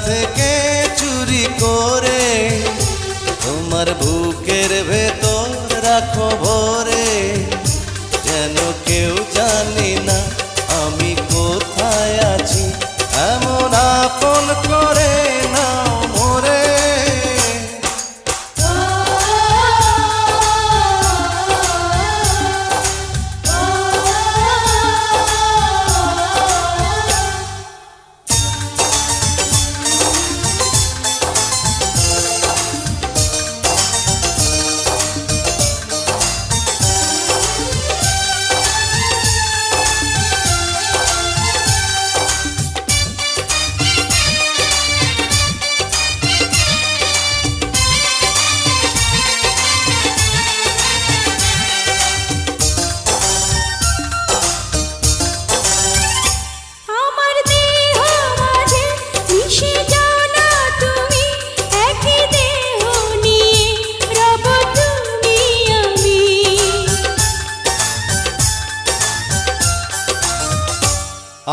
থেকে চুরি করে তোমার বুকের ভেতর রাখো ভরে, যেন কেউ জানি না আমি কোথায় আছি, এমন আপন করে নাও মোরে।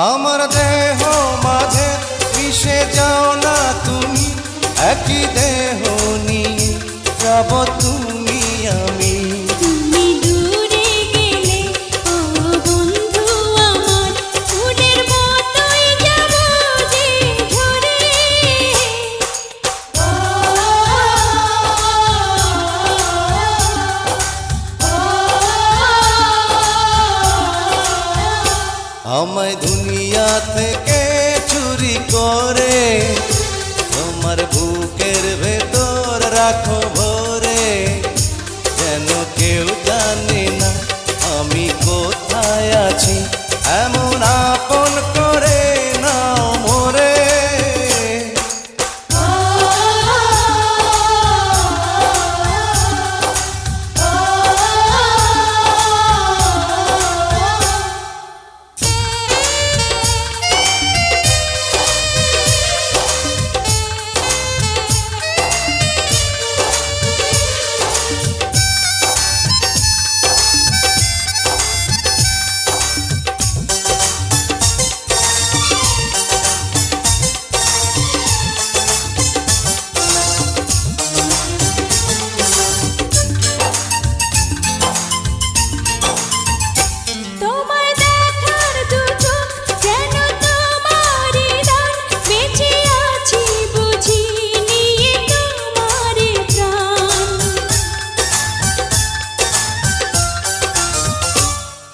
আমার দেহ মাঝে মিশে যাও না তুমি, একই দেহ নিয়ে যাব তুমি আমি। তুমি দূরে গেলে ও বন্ধু আমার, ফুলের মতোই যাব যে ঝরে। আমায় দুনিয়া থেকে চুরি করে তোমার বুকের ভেতর রাখো ভরে, যেন কেউ জানে না আমি কোথায় আছি, এমন আপন করে নাও মোরে।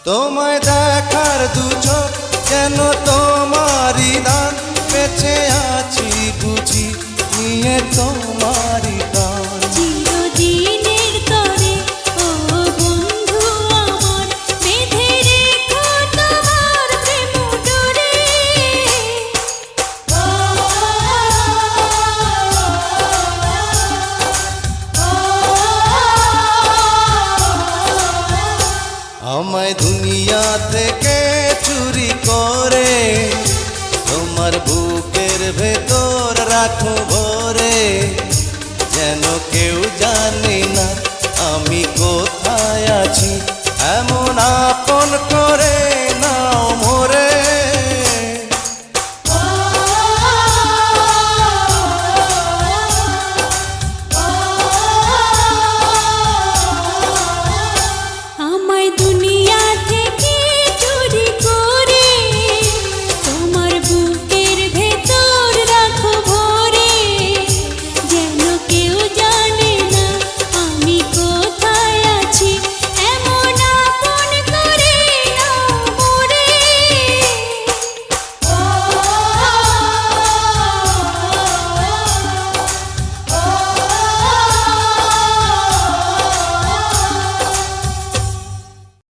তোমায় দেখার দু চোখ যেন তোমারই দান, বেঁচে আছি বুঝি নিয়ে তোমারই প্রাণ। চিরদিনের তরে ও বন্ধু আমার, বেঁধে রেখো তোমার প্রেম ডোরে। আমায় দুনিয়া থেকে চুরি করে তোমার বুকের ভেতর রাখো ভরে, যেন কেউ জানে না আমি কোথায় আছি, এমন আপন